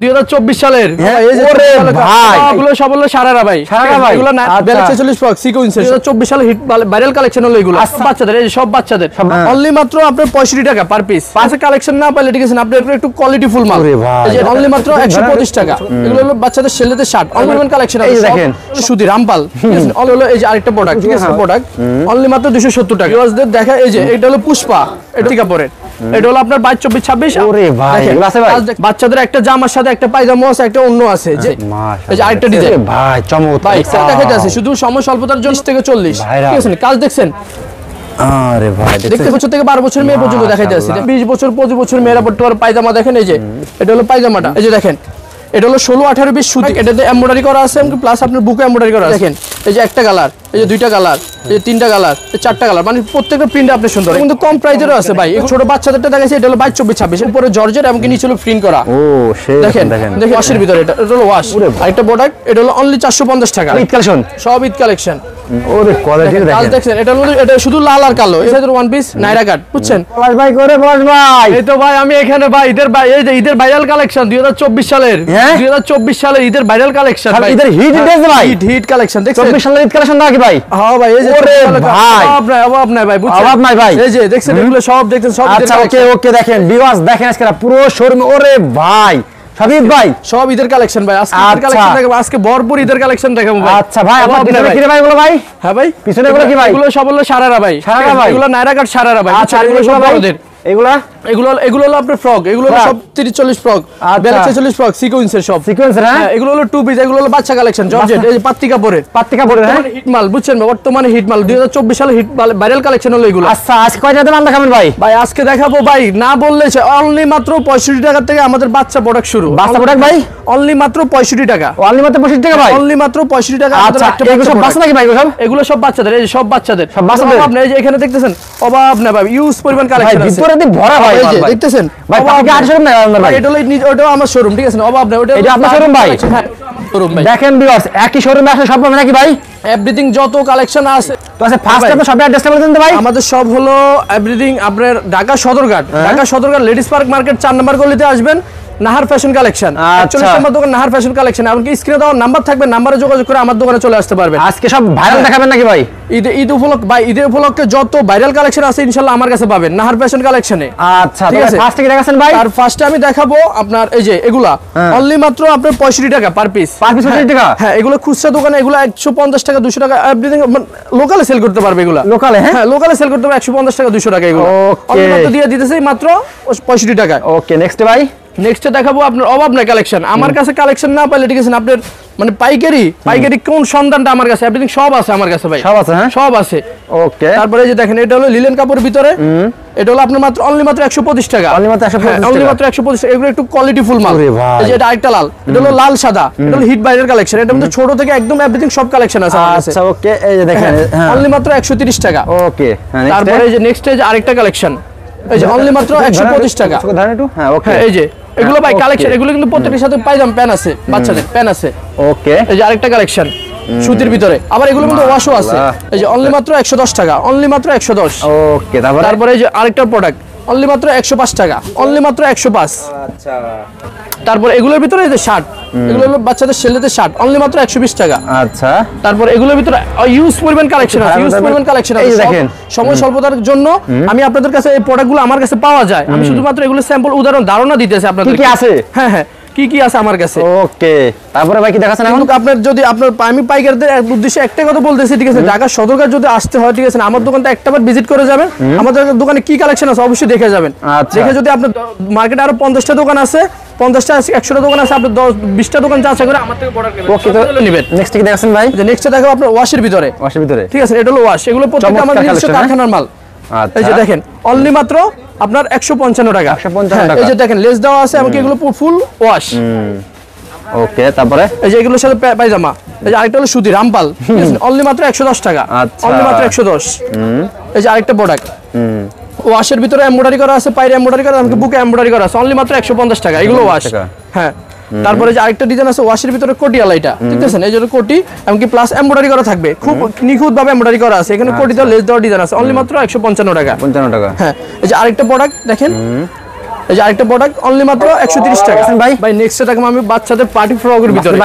2024 সালের ওরে ভাই এগুলো সব হলো সারারা ভাই এগুলো না 42 ফ্রক সিকোয়েন্সের 2024 সালের হিট ভাইরাল কালেকশন হলো এগুলো বাচ্চাদের এই সব বাচ্চাদের অনলি মাত্র আপনার 65 টাকা পার পিস পাঁচে কালেকশন না পাইলে ঠিক আছে আপনি একটু কোয়ালিটি ফুল মাল এই যে অনলি মাত্র 125 টাকা এগুলো হলো বাচ্চাদের ছেলেদের শার্ট অনলি কালেকশন আছে দেখেন সুধি রামপাল ঠিক আছে অনলি হলো এই যে আরেকটা প্রোডাক্ট ঠিক আছে প্রোডাক্ট অনলি মাত্র 270 টাকা ভিউয়ার্সদের দেখা এই যে এটা হলো পুষ্পা এটা ঠিক কাপড়ের এটা হলো আপনার 22 24 26 ওরে ভাই এগুলো আছে ভাই বাচ্চাদের একটা জামার সাথে একটা পায়জামা আছে একটা অন্য আছে যে মাশাআল্লাহ এই যে আরেকটা ডিজাইন ভাই চমৎকার ভাই দেখা যাচ্ছে শুধু সময় স্বল্পতার জন্য 20 থেকে 40 ঠিক আছে কাজ দেখছেন আরে ভাই দেখতে বছর থেকে 12 বছর মেয়ে পর্যন্ত দেখা যাচ্ছে 20 বছর 25 বছর মেয়েরা পড়তে পারে পায়জামা দেখেন এই যে এটা হলো পায়জামাটা এই যে দেখেন এটা হলো 16 18 20 সুতি এটাতে এমব্রয়ডারি করা আছে প্লাস আপনার বুকে এমব্রয়ডারি করা আছে দেখেন এই যে একটা কালার এই যে দুইটা কালার এই যে তিনটা কালার এই চারটা কালার মানে প্রত্যেকটা প্রিন্ট আপনি সুন্দর কিন্তু কম প্রাইসেরও আছে ভাই এই ছোট বাচ্চাদেরটা দেখাইছে এটা হলো 22 24 26 উপরে জর্জেট এবং নিচে হলো প্রিন্ট করা ও সেই দেখেন দেখেন ওয়াশের ভিতরে এটা হলো ওয়াশ আরেকটা প্রোডাক্ট এটা হলো অনলি 450 টাকা ঈদ কালেকশন সব ঈদ কালেকশন ওরে কোয়ালিটি দেখেন এটা শুধু লাল আর কালো এই যে ওয়ান পিস নাইরা কাট বুঝছেন পলাশ ভাই করে পলাশ ভাই এই তো ভাই আমি এখানে ভাই এই যে ঈদের ভাইরাল কালেকশন 2024 সালের 2024 সালের ঈদের ভাইরাল কালেকশন ভাই ঈদের হিট ড্রেস ভাই হিট কালেকশন দেখছেন 24 সালের ঈদ কালেকশন নাকি ভাই হ্যাঁ ভাই এই যে ওরে ভাই অভাব নাই ভাই বুঝছেন অভাব নাই ভাই এই যে দেখছেন এগুলো সব দেখছেন সব আচ্ছা ওকে দেখেন ভিউয়ার্স দেখেন আজকে পুরো শোরুম ওরে ভাই সাবিত ভাই সব ঈদের কালেকশন ভাই আজকে ঈদের কালেকশন দেখাবো আজকে ভরপুর ঈদের কালেকশন দেখাবো ভাই আচ্ছা ভাই আপনার পিছনে কি রে ভাই এগুলো ভাই হ্যাঁ ভাই পিছনে এগুলো কি ভাই এগুলো সব হলো সারারা ভাই এগুলো নাইরা কাট সারারা ভাই আচ্ছা এগুলো সব বড়দের এগুলো হলো আপনার ফ্রক এগুলো হলো সব 30 40 ফ্রক 42 40 ফ্রক সিকোয়েন্সের সব সিকোয়েন্সের হ্যাঁ এগুলো হলো টু পিস এগুলো হলো বাচ্চা কালেকশন জর্জেট এই যে পাত্তি কাপড়ের হ্যাঁ হিট মাল বুঝছেন বর্তমানে হিট মাল 2024 সালে হিট ভাইরাল কালেকশন হলো এগুলো আচ্ছা আজকে কয়টাতে মাল দেখাবেন ভাই ভাই আজকে দেখাবো ভাই না বললে অনলি মাত্র 65 টাকা থেকে আমাদের বাচ্চা প্রোডাক্ট শুরু বাচ্চা প্রোডাক্ট ভাই অনলি মাত্র 65 টাকা অনলি মাত্র 65 টাকা ভাই অনলি মাত্র 65 টাকা আচ্ছা এগুলো সব বাচ্চা নাকি ভাই এগুলো সব বাচ্চাদের এই যে সব বাচ্চাদের আপনি এই যে এখানে দেখতেছেন অভাব না ভাই ইউজ পরিমাণ কালেকশন আছে ভিতরে দি ভরা ভাই দেখতেছেন ভাই আপনি আর শোরুম নাই ভাই এটা হলো ওটাও আমার শোরুম ঠিক আছে অভাব না ওটা এটা আপনার শোরুম ভাই হ্যাঁ শোরুম ভাই দেখেন ভিউয়ার্স একই শোরুমে আসলে সব পাবেন নাকি ভাই এভরিথিং যত কালেকশন আছে তো আছে ফার্স্ট আপনি সব অ্যাড্রেসটা বলে দেন ভাই আমাদের সব হলো এভরিথিং আপনার Dhaka Sadarghat ladies park market 4 নম্বর গলিতে আসবেন নাহার ফ্যাশন কালেকশন 41 নম্বর দোকান নাহার ফ্যাশন কালেকশন আপনি স্ক্রিনে দেওয়া নাম্বার থাকবে নাম্বারে যোগাযোগ করে আমার দোকানে চলে আসতে পারবেন আজকে সব ভাইরাল দেখাবেন নাকি ভাই ঈদ উপলক্ষে ভাই ঈদের উপলক্ষে যত ভাইরাল কালেকশন আছে ইনশাআল্লাহ আমার কাছে পাবেন নাহার ফ্যাশন কালেকশনে আচ্ছা ঠিক আছে ফার্স্টে কি দেখাছেন ভাই আর ফার্স্টে আমি দেখাবো আপনার এই যে এগুলা অনলি মাত্র আপনার 65 টাকা পার পিস 65 টাকা হ্যাঁ এগুলো খুচরা দোকানে এগুলো 150 টাকা 200 টাকা এভরিথিং লোকালে সেল করতে পারবে এগুলা লোকালে হ্যাঁ লোকালে সেল করতে পারবে 150 টাকা 200 টাকা এগুলো অনলি মাত্র দিয়ে দিতেছি মাত্র 65 টাকা ওকে নেক্সট ভাই নেক্সট দেখাবো আপনার অভাব নাই কালেকশন আমার কাছে কালেকশন না পাইলে ঠিক আছে আপনার মানে পাইকারি কোন সন্ধানটা আমার কাছে এভরিথিং সব আছে আমার কাছে ভাই সব আছে হ্যাঁ সব আছে ওকে তারপরে এই যে দেখেন এটা হলো লিলেন কাপড়ের ভিতরে এটা হলো আপনার মাত্র অনলি মাত্র 125 টাকা অনলি মাত্র 125 এগুলো একটু কোয়ালিটি ফুল মাল এই যে এটা আরেকটা লাল এটা হলো লাল সাদা এটা হলো হিট বাইরের কালেকশন এটা মধ্যে ছোট থেকে একদম এভরিথিং সব কালেকশন আছে আমার কাছে আচ্ছা ওকে এই যে দেখেন অনলি মাত্র 130 টাকা ওকে তারপরে এই যে নেক্সট এই যে আরেকটা কালেকশন এই যে অনলি মাত্র 125 টাকা ধরেন একটু হ্যাঁ ওকে এই যে এগুলো ভাই কালেকশন এগুলো কিন্তু প্রত্যেকটার সাথে পায়জামা প্যান আছে বাচ্চাদের প্যান আছে ওকে এই যে আরেকটা কালেকশন সুতির ভিতরে আবার এগুলো কিন্তু ওয়াশও আছে এই যে অনলি মাত্র 110 টাকা অনলি মাত্র 110 ওকে তারপরে এই যে আরেকটা প্রোডাক্ট অনলি মাত্র 105 টাকা অনলি মাত্র 105 আচ্ছা তারপর এগুলোর ভিতরে এই যে শার্ট এগুলো হলো বাচ্চাদের ছেলেদের শার্ট অনলি মাত্র 120 টাকা আচ্ছা তারপর এগুলোর ভিতরে ইউজ পরিমাণ কালেকশন আছে এই দেখেন সময় স্বল্পতার জন্য আমি আপনাদের কাছে এই প্রোডাক্টগুলো আমার কাছে পাওয়া যায় আমি শুধুমাত্র এগুলো স্যাম্পল উদাহরণ ধারণা দিতেছি আপনাদের কি আছে হ্যাঁ কি আছে আমার কাছে ওকে তারপরে ভাই কি দেখাছেন এখন আপনার যদি আপনার আমি পাইকারদের উদ্দেশ্যে একটা কথা বলতেছি ঠিক আছে ঢাকা সদরঘাট যদি আসতে হয় ঠিক আছে আমার দোকানটা একটাবার ভিজিট করে যাবেন আমাদের দোকানে কি কালেকশন আছে অবশ্যই দেখে যাবেন দেখে যদি আপনার মার্কেটে আরো 50টা দোকান আছে 50টা 100টা দোকান আছে আপনি 20টা দোকান যাচাই করে আমার থেকে প্রোডাক্ট নেবেন ওকে তো নেবেন নেক্সট কি দেখাছেন ভাই যে নেক্সট দেখাবো আপনার ওয়াশের ভিতরে ঠিক আছে এটা হলো ওয়াশ এগুলো প্রত্যেকটা আমাদের নিজস্ব কারখানার মাল আচ্ছা এই যে দেখেন অনলি মাত্র আপনার 155 টাকা এই যে দেখেন লেস দেওয়া আছে এমনকি এগুলো ফুল ওয়াশ ওকে তারপরে এই যে এগুলোর সাথে পায়জামা এই যে আরেকটা হলো সুতি রামপাল অনলি মাত্র 110 টাকা অনলি মাত্র 110 এই যে আরেকটা প্রোডাক্ট ওয়াশের ভিতরে এমব্রয়ডারি করা আছে পায়রে এমব্রয়ডারি করা আছে বুকে এমব্রয়ডারি করা আছে অনলি মাত্র 150 টাকা এগুলো ওয়াশ হ্যাঁ তারপরে যে আরেকটা ডিজাইন আছে ওয়াশের ভিতরে কোটি আলা এটা দেখতেছেন এই যে কোটি এমনকি প্লাস এমব্রয়ডারি করা থাকবে খুব নিখুঁত ভাবে এমব্রয়ডারি করা আছে এখানে কোটি দাও লেস দেওয়া ডিজাইন আছে অনলি মাত্র 155 টাকা হ্যাঁ এই যে আরেকটা প্রোডাক্ট দেখেন এই যে আরেকটা প্রোডাক্ট অনলি মাত্র 130 টাকা ভাই নেক্সট টাকা আমি বাচ্চাদের পার্টি ফ্রকের ভিতরে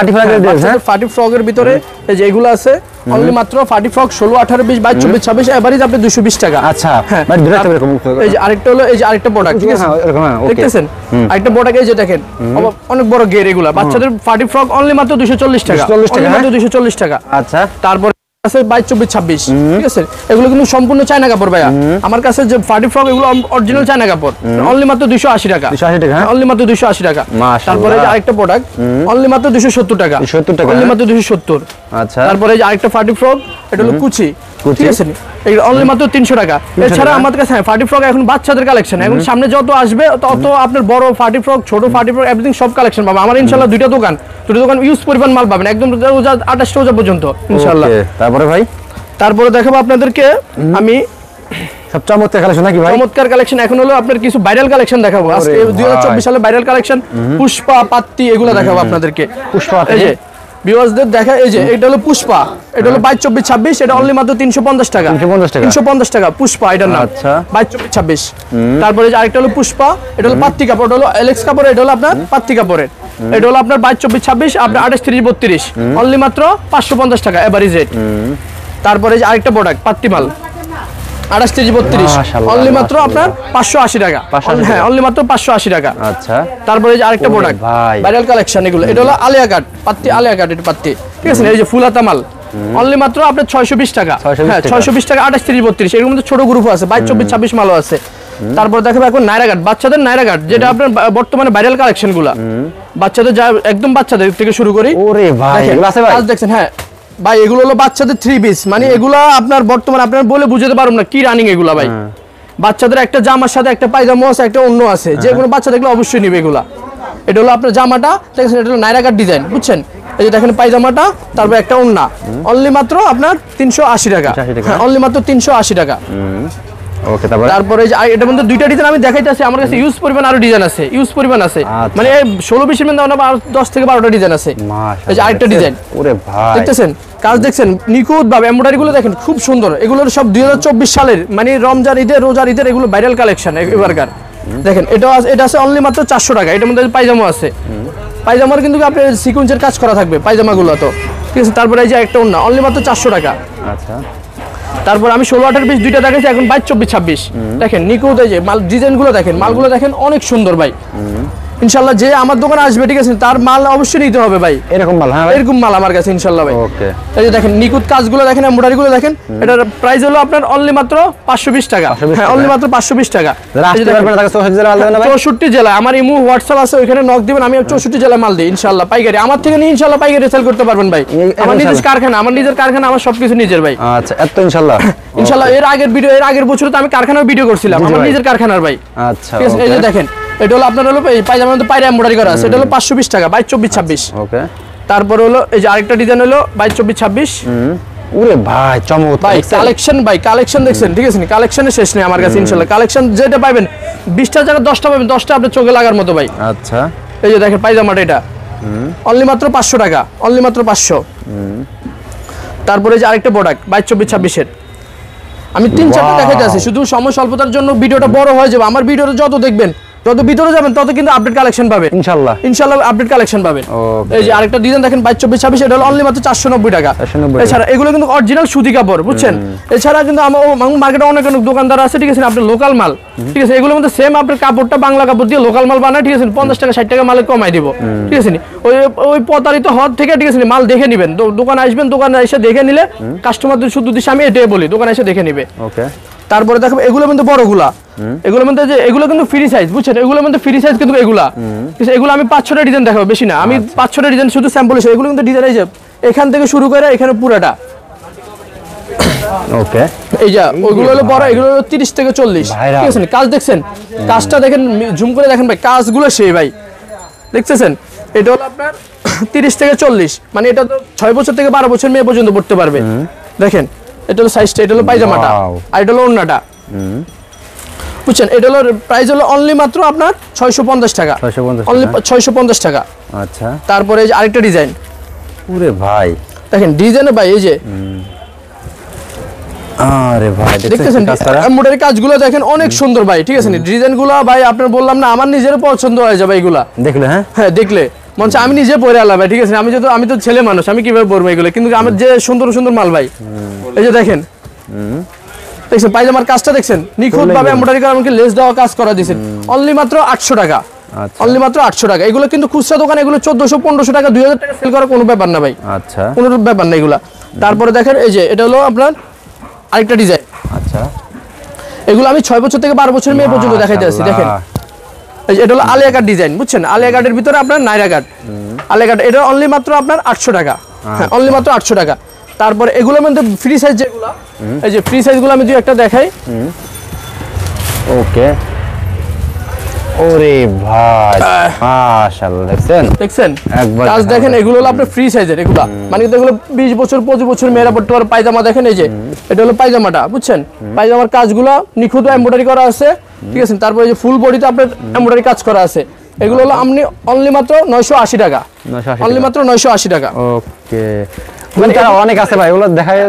পার্টি ফ্রকের ভিতরে এই যে এগুলো আছে অনলি মাত্র পার্টি ফ্রক 16 18 20 22 24 26 এভারেজ আপনি 220 টাকা আচ্ছা ভাই এই যে আরেকটা হলো এই যে আরেকটা প্রোডাক্ট ঠিক আছে দেখতেছেন আরেকটা প্রোডাক্ট এই যে দেখেন অনেক বড় গের এগুলা বাচ্চাদের পার্টি ফ্রক অনলি মাত্র 240 টাকা মাত্র 240 টাকা আচ্ছা তারপর আছে 22 24 26 ঠিক আছে এগুলো কিন্তু সম্পূর্ণ চায়না কাপড় ভাইয়া আমার কাছে যে পার্টি ফ্রক এগুলো অরিজিনাল চায়না কাপড় অনলি মাত্র 280 টাকা 280 টাকা অনলি মাত্র 280 টাকা তারপরে এই আরেকটা প্রোডাক্ট অনলি মাত্র 270 টাকা 270 টাকা অনলি মাত্র 270 আচ্ছা তারপরে এই আরেকটা পার্টি ফ্রক এটা হলো কুচি ঠিক আছে এগুলো অনলি মাত্র 300 টাকা এছাড়া আমাদের কাছে পার্টি ফ্রক এখন বাচ্চাদের কালেকশন এখন সামনে যত আসবে তত আপনার বড় পার্টি ফ্রক ছোট পার্টি ফ্রক এভরিথিং সব কালেকশন পাবেন আমার ইনশাআল্লাহ দুটো দোকান ইউজ পরিমাণ মাল পাবেন একদম রোজা 28 রোজা পর্যন্ত ইনশাআল্লাহ তারপরে ভাই তারপরে দেখাবো আপনাদেরকে আমি সব চমৎকার কালেকশন নাকি ভাই চমৎকার কালেকশন এখন হলো আপনার কিছু ভাইরাল কালেকশন দেখাবো আজকে 2024 সালে ভাইরাল কালেকশন পুষ্পা পাত্তি এগুলো দেখাবো আপনাদেরকে পুষ্পা এই যে ভিউয়ার্সদের দেখা এই যে এটা হলো পুষ্পা এটা হলো 22 24 26 এটা অনলি মাত্র 350 টাকা 350 টাকা পুষ্পা এটার নাম আচ্ছা 22 24 26 তারপরে যে আরেকটা হলো পুষ্পা এটা হলো পাত্তি কাপড় এটা হলো এলেক্স কাপড় এটা হলো আপনার পাত্তি কাপড়ের এটা হলো আপনার 22 24 26 আপনার 28 30 32 অনলি মাত্র 550 টাকা এভারেজ রেট তারপরে যে আরেকটা প্রোডাক্ট পাত্তি মাল 28 30 32 অনলি মাত্র আপনার 580 টাকা হ্যাঁ অনলি মাত্র 580 টাকা আচ্ছা তারপরে যে আরেকটা প্রোডাক্ট ভাইরাল কালেকশন এগুলো এটা হলো আলিয়া কাট পাত্তি আলিয়া কাট এটা পাত্তি ঠিক আছে এই যে ফুল হাতা মাল অনলি মাত্র আপনার 620 টাকা হ্যাঁ 620 টাকা 28 30 32 এর মধ্যে ছোট গ্রুপও আছে 22 24 26 মালও আছে তারপর দেখাবো এখন নাইরা কাট বাচ্চাদের নাইরা কাট যেটা আপনার বর্তমানে ভাইরাল কালেকশন গুলো বাচ্চাদের যা একদম বাচ্চাদের থেকে শুরু করি ওরে ভাই আছে ভাই আজ দেখছেন হ্যাঁ ভাই এগুলো হলো বাচ্চাদের 3 পিস মানে এগুলা আপনার বর্তমানে আপনারা বলে বুঝাতে পারবো না কি রানিং এগুলা ভাই বাচ্চাদের একটা জামার সাথে একটা পায়জামা আছে একটা অন্য আছে যে কোনো বাচ্চা দেখলে অবশ্যই নিবে এগুলা এটা হলো আপনার জামাটা ঠিক আছে এটা হলো নাইরা কাট ডিজাইন বুঝছেন এই যে দেখেন পায়জামাটা তারপর একটা ওন্না অনলি মাত্র আপনার 380 টাকা অনলি মাত্র 380 টাকা ওকে তারপরে এই যে এটার মধ্যে দুইটা ডিজাইন আমি দেখাইতেছি আমার কাছে ইউজ পরিমাণ আরো ডিজাইন আছে ইউজ পরিমাণ আছে মানে 16 20 এর মধ্যে আমরা 10 থেকে 12টা ডিজাইন আছে মাশাআল্লাহ এই যে আরেকটা ডিজাইন ওরে ভাই দেখতেছেন কাজ দেখছেন নিখুঁত ভাবে এমব্রয়ডারি গুলো দেখেন খুব সুন্দর এগুলো সব 2024 সালের মানে রমজান ঈদের রোজার ঈদের এগুলো ভাইরাল কালেকশন এবারকার দেখেন এটা আছে অনলি মাত্র 400 টাকা এটার মধ্যে পায়জামা আছে পায়জামার কিন্তু আপনার সিকোয়েন্সের কাজ করা থাকবে পায়জামাগুলো তো ঠিক আছে তারপরে এই যে একটা ওন্না অনলি মাত্র 400 টাকা আচ্ছা তারপর আমি 16 18 20 দুইটা দেখাইছি এখন 22 24 26 দেখেন নিখুঁত এই যে মাল ডিজাইন গুলো দেখেন মালগুলো দেখেন অনেক সুন্দর ভাই ইনশাআল্লাহ যে আমার দোকানে আসবে ঠিক আছে তার মাল অবশ্যই নিতে হবে ভাই এরকম মাল হ্যাঁ এরকম মাল আমার কাছে ইনশাআল্লাহ ভাই ওকে এই যে দেখেন নিখুঁত কাজগুলো দেখেন এমব্রয়ডারি গুলো দেখেন এটার প্রাইস হলো আপনার অনলি মাত্র 520 টাকা হ্যাঁ অনলি মাত্র 520 টাকা রাস্তে পারবেন টাকা 64 জেলা মাল দেবেন ভাই 64 জেলা আমার ইমো হোয়াটসঅ্যাপ আছে ওখানে নক দিবেন আমি 64 জেলা মাল দেই ইনশাআল্লাহ পাইকারি আমার থেকে নিয়ে ইনশাআল্লাহ পাইকারি সেল করতে পারবেন ভাই আমার নিজের কারখানা আমার সবকিছু নিজের ভাই আচ্ছা এত ইনশাআল্লাহ এর আগের বছরে তো আমি কারখানায় ভিডিও করছিলাম আমার নিজের কারখানার ভাই আচ্ছা ঠিক আছে এই যে দেখেন এটা হলো আপনার হলো পায়জামার মধ্যে পায়রা এমব্রয়ডারি করা আছে এটা হলো 520 টাকা 22 24 26 ওকে তারপর হলো এই যে আরেকটা ডিজাইন হলো 22 24 26 ওরে ভাই চমৎকার ভাই কালেকশন দেখছেন ঠিক আছে কালেকশনের শেষ নেই আমার কাছে ইনশাআল্লাহ কালেকশন যেটা পাবেন 20টা জায়গা 10টা পাবেন 10টা আপনার চোখে লাগার মতো ভাই আচ্ছা এই যে দেখেন পায়জামাটা এটা অনলি মাত্র 500 টাকা অনলি মাত্র 500 তারপরে যে আরেকটা প্রোডাক্ট 22 24 26 এর আমি 3-4টা দেখাইতে আছি শুধু সময় স্বল্পতার জন্য ভিডিওটা বড় হয়ে যাবে আমার ভিডিওটা যত দেখবেন যত ভিতরে যাবেন তত কিন্তু আপডেট কালেকশন পাবেন ইনশাআল্লাহ আপডেট কালেকশন পাবেন এই যে আরেকটা ডিজাইন দেখেন 22 24 26 এটা হলো অনলি মাত্র 490 টাকা এছাড়া এগুলো কিন্তু অরিজিনাল সুতি কাপড় বুঝছেন এছাড়া কিন্তু আমার মার্কেটে অনেক দোকানদার আছে ঠিক আছে আপনার লোকাল মাল ঠিক আছে এগুলোর মধ্যে সেম আপনার কাপড়টা বাংলা কাপড় দিয়ে লোকাল মাল বানায় ঠিক আছে 50 টাকা 60 টাকা মালে কমাই দিব ঠিক আছে ওই প্রতারিত হদ থেকে ঠিক আছে মাল দেখে নেবেন দোকানে আসবেন দোকানে এসে দেখে নিলে কাস্টমারদের শুধু দিশে আমি এটাই বলি দোকানে এসে দেখে নেবে ওকে তারপরে দেখো এগুলোর মধ্যে বড়গুলা এগুলোর মধ্যে যে এগুলো কিন্তু ফ্রি সাইজ বুঝছেন এগুলোর মধ্যে ফ্রি সাইজ কিন্তু এগুলো আমি 5-6টা ডিজাইন দেখাবো বেশি না আমি 5-6টা ডিজাইন শুধু স্যাম্পল হিসেবে এগুলো কিন্তু ডিজাইন এই যে এখান থেকে শুরু করে এখানে পুরোটা ওকে এই যে ওইগুলো হলো বড় এগুলো হলো 30 থেকে 40 ঠিক আছে কাজ দেখছেন কাজটা দেখেন জুম করে দেখেন ভাই কাজগুলো সেই ভাই দেখতেছেন এটা হলো আপনার 30 থেকে 40 মানে এটা তো 6 বছর থেকে 12 বছর মেয়ে পর্যন্ত পড়তে পারবে দেখেন এটা হলো সাইজটা এটা হলো পায়জামাটা আর এটা হলো ওন্নাটা বুঝছেন এটা হলো প্রাইস হলো অনলি মাত্র আপনার 650 টাকা অনলি 650 টাকা আচ্ছা তারপরে এই যে আরেকটা ডিজাইন ওরে ভাই দেখেন ডিজাইনে ভাই এই যে আরে ভাই দেখতেছেন এমব্রয়ডারি কাজগুলো দেখেন অনেক সুন্দর ভাই, ঠিক আছে? ডিজাইনগুলো ভাই আপনার বললাম না আমার নিজের পছন্দ হয়ে যাবে এগুলা দেখলে। হ্যাঁ দেখলে মনে আমি নিজে পরে আলাম ভাই, ঠিক আছে? আমি তো ছেলে মানুষ, আমি কিভাবে পরবো এগুলো? কিন্তু আমার যে সুন্দর সুন্দর মাল ভাই, এই যে দেখেন দেখছেন পায়জামার কাজটা দেখছেন নিখুঁত ভাবে এমব্রয়ডারি করা, আমাকে লেস দেওয়া কাজ করা দিয়েছেন অনলি মাত্র 800 টাকা। অনলি মাত্র 800 টাকা। এগুলো কিন্তু খুচরা দোকানে এগুলো 1400-1500 টাকা 2000 টাকা সেল করা কোনো ব্যাপার না ভাই। আচ্ছা, কোনো ব্যাপার না এগুলা। তারপরে দেখেন এই যে এটা হলো আপনার আরেকটা ডিজাইন। আচ্ছা, এগুলো আমি 6 বছর থেকে 12 বছর মেয়ে পর্যন্ত দেখাইতে আছি। দেখেন এই যে এটা হলো আলিয়া কাট ডিজাইন, বুঝছেন? আলিয়া কাটের ভিতরে আপনার নাইরা কাট, আলিয়া কাট, এটা অনলি মাত্র আপনার 800 টাকা। হ্যাঁ, অনলি মাত্র 800 টাকা। তারপরে এগুলোর মধ্যে ফ্রি সাইজ যেগুলো, এই যে ফ্রি সাইজগুলো আমি দুই একটা দেখাই। ওকে, ওরে ভাই মাশাআল্লাহ, দেখছেন কাজ দেখেন। এগুলো হলো আপনার ফ্রি সাইজের, এগুলো মানে এগুলো 20 বছর 25 বছর মেয়েরা পড়তে পারে। পায়জামা দেখেন এই যে এটা হলো পায়জামাটা, বুঝছেন? পায়জামার কাজগুলো নিখুঁত এমব্রয়ডারি করা আছে, ঠিক আছে? তারপরে এই যে ফুল বডিতে আপনার এমব্রয়ডারি কাজ করা আছে। এগুলো হলো আপনি অনলি মাত্র 980 টাকা। অনলি মাত্র 980 টাকা। ওকে, মানে অনেক আছে ভাই, এগুলো দেখায়।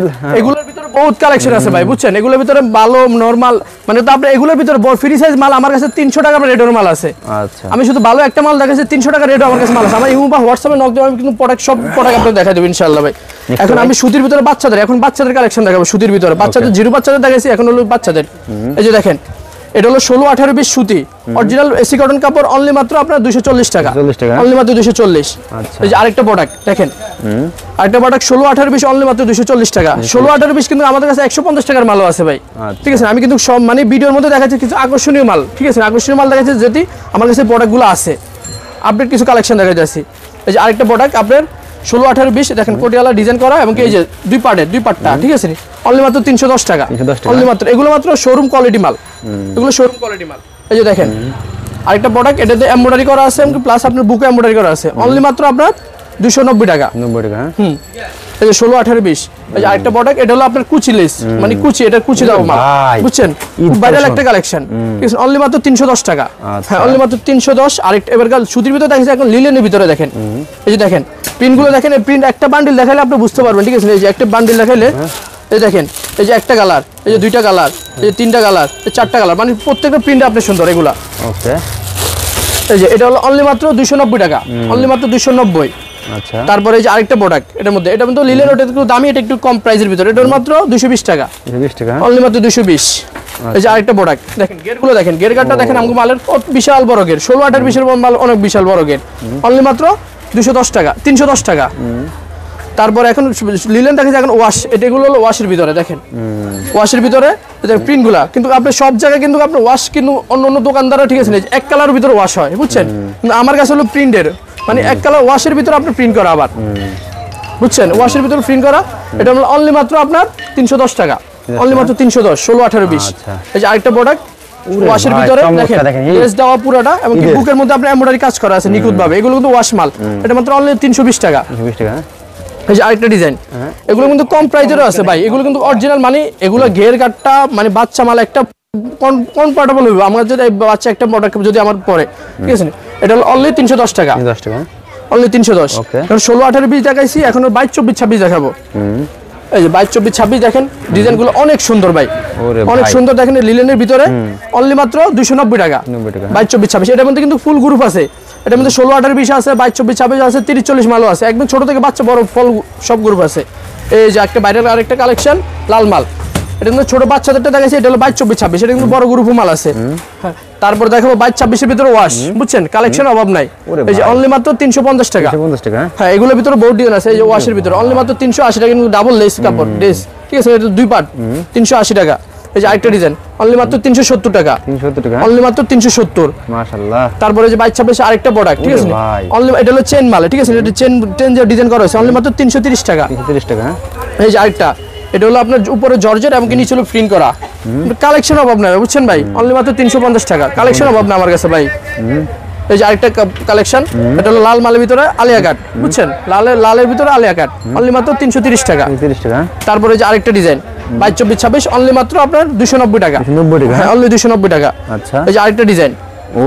এগুলোর ভিতরে বহুত কালেকশন আছে ভাই, বুঝছেন? এগুলোর ভিতরে ভালো নরমাল মানে তো আপনি এগুলোর ভিতরে ফ্রি সাইজ মাল আমার কাছে 300 টাকা রেটের মাল আছে। আচ্ছা, আমি শুধু ভালো একটা মাল দেখাচ্ছি 300 টাকা রেট আমার কাছে মাল আছে। আমার ইমো বা হোয়াটসঅ্যাপে নক দিয়ে আমি কিন্তু প্রোডাক্ট সব প্রোডাক্ট আপনাদের দেখাই দেব ইনশাআল্লাহ ভাই। এখন আমি সুতির ভিতরে বাচ্চাদের, এখন বাচ্চাদের কালেকশন দেখাবো। সুতির ভিতরে বাচ্চাদের জিরো বাচ্চাদের দেখাইছি, এখন হলো বাচ্চাদের। এই যে দেখেন এটা হলো 16-18 পিস সুতি অরিজিনাল এসি কটন কাপড়, অনলি মাত্র আপনার 240 টাকা। অনলি মাত্র 240। এই যে আরেকটা প্রোডাক্ট দেখেন, আরেকটা প্রোডাক্ট 16-18 পিস অনলি মাত্র 240 টাকা। 16-18 পিস কিন্তু আমাদের কাছে 150 টাকার মালও আছে ভাই, ঠিক আছে? আমি কিন্তু সব মানে ভিডিওর মধ্যে দেখাচ্ছি কিছু আকর্ষণীয় মাল, ঠিক আছে? আকর্ষণীয় মাল দেখাচ্ছি যেটি আমার কাছে প্রোডাক্টগুলো আছে। আপডেট কিছু কালেকশন দেখা যাচ্ছে। এই যে আরেকটা প্রোডাক্ট আপনার 16-18 পিস দেখেন, কোটিয়ালা ডিজাইন করা এবং এই যে দুই পার্টটা, ঠিক আছে? অনলি মাত্র 310 টাকা। অনলি মাত্র, এগুলো মাত্র শোরুম কোয়ালিটি মাল, এগুলো শোরুম কোয়ালিটি মাল। এই যে দেখেন আরেকটা প্রোডাক্ট, এটাতে এমব্রয়ডারি করা আছে এবং প্লাস আপনার বুকে এমব্রয়ডারি করা আছে। অনলি মাত্র আপনার 290 টাকা। 90 টাকা। এই যে 16-18 পিস। এই যে আরেকটা প্রোডাক্ট, এটা হলো আপনার কুচি লেস, মানে কুচি, এটা কুচি দাও মাল, বুঝছেন? ভাইরাল একটা কালেকশন, ঠিক আছে? অনলি মাত্র 310 টাকা। হ্যাঁ, অনলি মাত্র 310। আরেকটা এবারকার সুতির ভিতরে দেখেন, এখন লিলেনের ভিতরে দেখেন, এই যে দেখেন প্রিন্টগুলো দেখেন। এই প্রিন্ট একটা বান্ডিল দেখাইলে আপনি বুঝতে পারবেন, ঠিক আছে? এই যে একটা বান্ডিল দেখাইলে এই দেখেন, এই যে একটা কালার, এই যে দুইটা কালার, এই যে তিনটা কালার, এই চারটা কালার, মানে প্রত্যেকটা প্রিন্ট আপনি সুন্দর এগুলা। ওকে, এই যে এটা হলো অনলি মাত্র 290 টাকা। অনলি মাত্র 290। আচ্ছা, তারপরে এই যে আরেকটা প্রোডাক্ট, এটার মধ্যে এটা কিন্তু লিলেন, ওটা একটু দামি, এটা একটু কম প্রাইসের ভিতরে, এটার মাত্র 220 টাকা। 220 টাকা, অনলি মাত্র 220। এই যে আরেকটা প্রোডাক্ট দেখেন, গেটগুলো দেখেন, গের কাটটা দেখেন, আমাদের মালের বিশাল বড় গের, 16-18 পিসের মাল, অনেক বিশাল বড় গের। অনলি মাত্র 210 টাকা, 310 টাকা। তারপর এখন লিলেন দেখেন, এখন ওয়াশ, এগুলো হলো ওয়াশের ভিতরে দেখেন, ওয়াশের ভিতরে প্রিন্টগুলা কিন্তু আপনি সব জায়গায় কিন্তু আপনার ওয়াশ কিন্তু অন্য দোকানদাররা, ঠিক আছে? এক কালারের ভিতরে ওয়াশ হয়, বুঝছেন? কিন্তু আমার কাছে হলো প্রিন্টের, মানে এক কালার ওয়াশের ভিতরে আপনি প্রিন্ট করা আবার, বুঝছেন? ওয়াশের ভিতরে প্রিন্ট করা, এটা হলো অনলি মাত্র আপনার 310 টাকা। অনলি মাত্র 310, 16-18 পিস। এই যে আরেকটা প্রোডাক্ট ওয়াশের ভিতরে দেখেন, লেস দেওয়া পুরোটা এবং বুকের মধ্যে আপনার এমব্রয়ডারি কাজ করা আছে নিখুঁত ভাবে। এগুলো কিন্তু ওয়াশ মাল, এটা মাত্র অনলি 320 টাকা। 320 টাকা। এই যে আরেকটা ডিজাইন, এগুলো কিন্তু কম প্রাইসেরও আছে ভাই, এগুলো কিন্তু অরিজিনাল, মানে এগুলো ঘের কাটটা, মানে বাচ্চা মাল একটা কমফর্টেবল হবে আমার যদি বাচ্চা একটা প্রোডাক্ট যদি আমার পরে, ঠিক আছে? এটা হলো অনলি 310 টাকা। 310 টাকা, অনলি 310। কারণ 16-18 পিস দেখাইছি, এখন 22-24-26 দেখাবো। এই যে 22-24-26 দেখেন, ডিজাইনগুলো অনেক সুন্দর ভাই, অনেক সুন্দর দেখেন। লিলেনের ভিতরে অনলি মাত্র 290 টাকা। 22-24-26 এটার মধ্যে কিন্তু ফুল গ্রুপ আছে, এটার মধ্যে 16-18 পিস আছে, 22-24-26 আছে, 30-40 মালও আছে, একদম ছোট থেকে বাচ্চা বড় ফল সব গ্রুপ আছে। এই যে একটা বাইরের আরেকটা কালেকশন লাল মাল, এটা কিন্তু ছোট বাচ্চাদেরটা দেখাইছে, এটা হলো 22-24-26, এটা কিন্তু বড় গ্রুপও মাল আছে। হ্যাঁ, তারপর দেখাবো 22-26 এর ভিতরে ওয়াশ, বুঝছেন? কালেকশন অভাব নাই। এই যে অনলি মাত্র 350 টাকা। 350 টাকা। হ্যাঁ, এগুলোর ভিতরে বহুত ডিজাইন আছে। এই যে ওয়াশের ভিতরে অনলি মাত্র 380 টাকা, কিন্তু ডাবল লেস কাপড় ড্রেস, ঠিক আছে? এটা দুই পার্ট, 380 টাকা। এই যে আরেকটা ডিজাইন অনলি মাত্র 370 টাকা। 370 টাকা, অনলি মাত্র 370। মাশাআল্লাহ। তারপরে যে 22-26 আরেকটা প্রোডাক্ট, ঠিক আছে? অনলি, এটা হলো চেন মাল, ঠিক আছে? এটা চেন যে ডিজাইন করা হয়েছে, অনলি মাত্র 330 টাকা। 330 টাকা। এই যে আরেকটা, এটা হলো আপনার উপরে জর্জেট এবং নিচে হলো প্রিন্ট করা, কালেকশন অভাব নাই, বুঝছেন ভাই? অনলি মাত্র 350 টাকা, কালেকশন অভাব না আমার কাছে ভাই। এই যে আরেকটা কালেকশন, এটা হলো লাল মালের ভিতরে আলিয়া কাট, বুঝছেন? লালের ভিতরে আলিয়া কাট, অনলি মাত্র 330 টাকা। 330 টাকা। তারপরে যে আরেকটা ডিজাইন 22-24-26 অনলি মাত্র আপনার 290 টাকা। 290 টাকা, হ্যাঁ, অনলি 290 টাকা। আচ্ছা, এই যে আরেকটা ডিজাইন, ও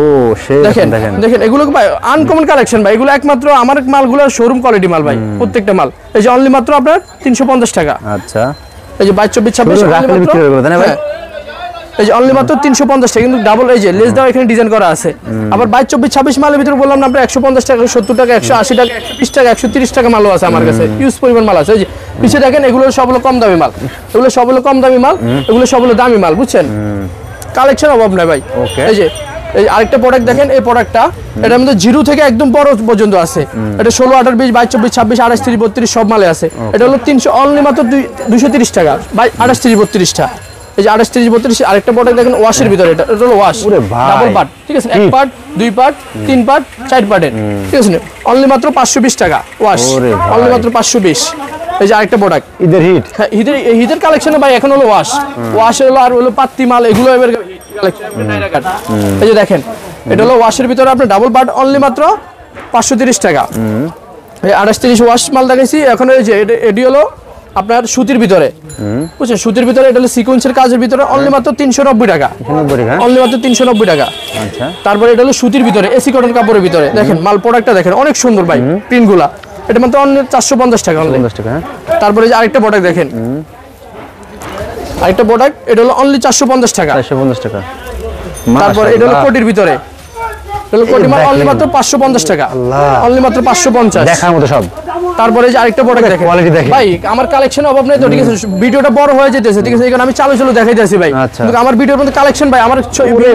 দেখেন দেখেন, এগুলো ভাই আনকমন কালেকশন ভাই, এগুলো একমাত্র আমার মালগুলো শোরুম কোয়ালিটি মাল ভাই, প্রত্যেকটা মাল। এই যে অনলি মাত্র আপনার 350 টাকা। আচ্ছা, এই যে 22 24 26 এই যে অনলি মাত্র 350 টাকা, কিন্তু ডাবল এই যে লেস দাও এখানে ডিজাইন করা আছে। আবার 22 24 26 মালের ভিতরে বললাম না আমরা 150 টাকা 70 টাকা 180 টাকা 120 টাকা 130 টাকা মালও আছে আমার কাছে, ইউজ পরিমাণ মাল আছে। এই যে পিছে দেখেন এগুলো সব হলো কম দামি মাল, এগুলো সব হলো কম দামি মাল, এগুলো সব হলো দামি মাল, বুঝছেন? কালেকশন অভাব নাই ভাই। এই যে এই আরেকটা প্রোডাক্ট দেখেন, এই প্রোডাক্টটা এটার মধ্যে জিরো থেকে একদম বড় পর্যন্ত আছে। এটা 16 18 20 22 24 26 28 30 32 সব মালে আছে। এটা হলো 300 অনলি মাত্র 230 টাকা 28 30 32 টা। এই যে 28 30 32 আরেকটা প্রোডাক্ট দেখেন ওয়াশের ভিতরে, এটা হলো ওয়াশ ডাবল পার্ট, ঠিক আছে? এক পার্ট 2 পার্ট 3 পার্ট 4 পার্টের, ঠিক আছে? অনলি মাত্র 520 টাকা ওয়াশ, অনলি মাত্র 520। এই যে আরেকটা প্রোডাক্ট ঈদের হিট, হ্যাঁ ঈদের কালেকশনে ভাই এখন হলো ওয়াশ হলো আর হলো পাত্তি মাল, এগুলো এবার কালেকশন নাইরা কাট। এই যে দেখেন এটা হলো ওয়াশের ভিতরে আপনার ডাবল পার্ট অনলি মাত্র 530 টাকা। এই 28 30 ওয়াশ মাল দেখাইছি। এখন এই যে এডি হলো আপনার সুতির ভিতরে, বুঝছেন? সুতির ভিতরে এটা হলো সিকোয়েন্সের কাজের ভিতরে অনলি মাত্র 390 টাকা, অনলি মাত্র 390 টাকা। আচ্ছা, তারপরে এটা হলো সুতির ভিতরে এসি কটন কাপড়ের ভিতরে, দেখেন মাল প্রোডাক্টটা দেখেন অনেক সুন্দর ভাই, প্রিন্টগুলা এটা মাত্র অনলি 450 টাকা, 450 টাকা। তারপরে যে আরেকটা প্রোডাক্ট দেখেন, আরেকটা প্রোডাক্ট এটা হলো অনলি 450 টাকা, 450 টাকা। তারপরে এটা হলো কোটির ভিতরে, এটা হলো কোটি মাল অনলি মাত্র 550 টাকা, অনলি মাত্র 550 দেখার মতো সব। তারপরে যে আরেকটা প্রোডাক্ট দেখেন ভাই, আমার কালেকশন অভাব নাই তো, ঠিক আছে? ভিডিওটা বড় হয়ে যেতেছে, ঠিক আছে? এই কারণে আমি চালু দেখাইতেছি ভাই, কিন্তু আমার ভিডিওর মধ্যে কালেকশন ভাই, আমার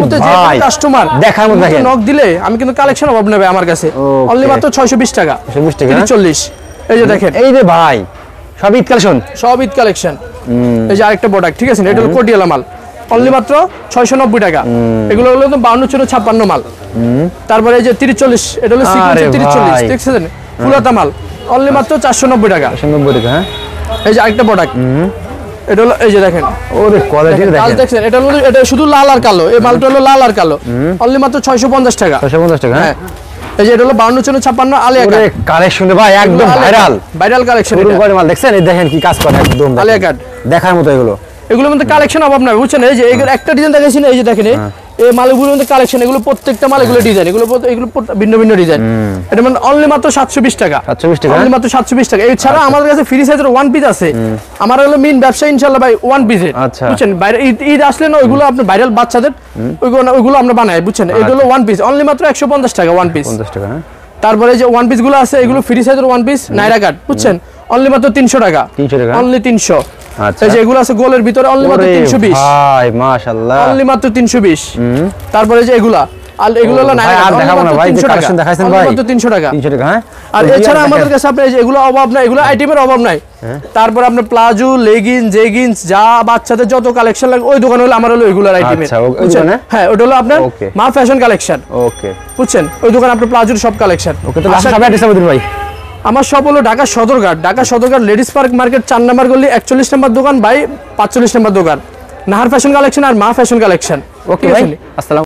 মধ্যে যে কাস্টমার দেখার মতো দেখেন নক দিলে আমি কিন্তু কালেকশন অভাব নেই ভাই আমার কাছে, অনলি মাত্র 620 টাকা, 620 টাকা 40। এই যে দেখেন, এই যে ভাই সব ঈদ কালেকশন, সব ঈদ কালেকশন। এই যে আরেকটা প্রোডাক্ট, ঠিক আছে? এটা হলো কোটিয়ালা মাল, অনলি মাত্র 690 টাকা। এগুলো হলো 52 54 মাল। তারপরে এই যে 30 40, এটা হলো সিকোয়েন্সের 30 40, ঠিক আছে? ফুলাতা মাল অনলি মাত্র 490 টাকা, 490 টাকা। হ্যাঁ, এই যে আরেকটা প্রোডাক্ট, এটা হলো এই যে দেখেন, ওরে কোয়ালিটি দেখেন, এটা হলো এটা শুধু লাল আর কালো, এই মালটা হলো লাল আর কালো, অনলি মাত্র 650 টাকা, 650 টাকা। হ্যাঁ, এই যে এটা হলো 52 56 আলিয়া কাট কালেকশন ভাই, একদম ভাইরাল কালেকশন। এটা মাল দেখছেন, এই দেখেন কি কাজ করে, একদম আলিয়া কাট দেখার মতো। এগুলোর মধ্যে কালেকশন অভাব নাই, বুঝছেন? এই যে একটা ডিজাইন দেখাইছি না, এই যে দেখেন এই মালগুলোর মধ্যে কালেকশন, এগুলো প্রত্যেকটা মাল এগুলো ডিজাইন, এগুলো ভিন্ন ভিন্ন ডিজাইন। এটা মানে অনলি মাত্র 720 টাকা, 720 টাকা, অনলি মাত্র 720 টাকা। এছাড়া আমাদের কাছে ফ্রি সাইজের ওয়ান পিস আছে, আমার হলো মেইন ব্যবসা ইনশাআল্লাহ ভাই ওয়ান পিসের, বুঝছেন? বাইরে ঈদ আসলে না ওইগুলো আপনি ভাইরাল বাচ্চাদের ওইগুলো আমরা বানাই, বুঝছেন? এটা হলো ওয়ান পিস অনলি মাত্র 150 টাকা, ওয়ান পিস 50 টাকা। তারপরে যে ওয়ান পিস গুলো আছে এগুলো ফ্রি সাইজের ওয়ান পিস নাইরা কাট, বুঝছেন? অনলি মাত্র 300 টাকা, 300 টাকা, অনলি 300। আচ্ছা, এই যে এগুলো আছে গোলের ভিতরে অনলি মাত্র 320 ভাই, মাশাআল্লাহ, অনলি মাত্র 320। তারপরে যে এগুলা আর এগুলো হলো নাইরা কাট, দেখাবো না ভাই, যে কালেকশন দেখাইছেন ভাই, মাত্র 300 টাকা, 300 টাকা। হ্যাঁ, আর এছাড়া আমাদের কাছে আপনি এগুলো অভাব নাই, এগুলো আইটেমের অভাব নাই। তারপর আপনার প্লাজো লেগিংস জেগিংস যা বাচ্চাদের যত কালেকশন লাগে ওই দোকান হলো আমার হলো এগুলোর আইটেমের। আচ্ছা, বুঝছেন? হ্যাঁ, ওটা হলো আপনার মা ফ্যাশন কালেকশন। ওকে, বুঝছেন? ওই দোকান আপনার প্লাজোর সব কালেকশন। ওকে, তো লাস্ট অ্যাড্রেস আমাদের ভাই। আমার সব হলো Dhaka Sadarghat, Dhaka Sadarghat ladies park market 4 নম্বর গলি 41 নম্বর দোকান বাই 45 নম্বর দোকান, নাহার ফ্যাশন কালেকশন আর মা ফ্যাশন কালেকশন। ওকে ভাই, আসসালাম।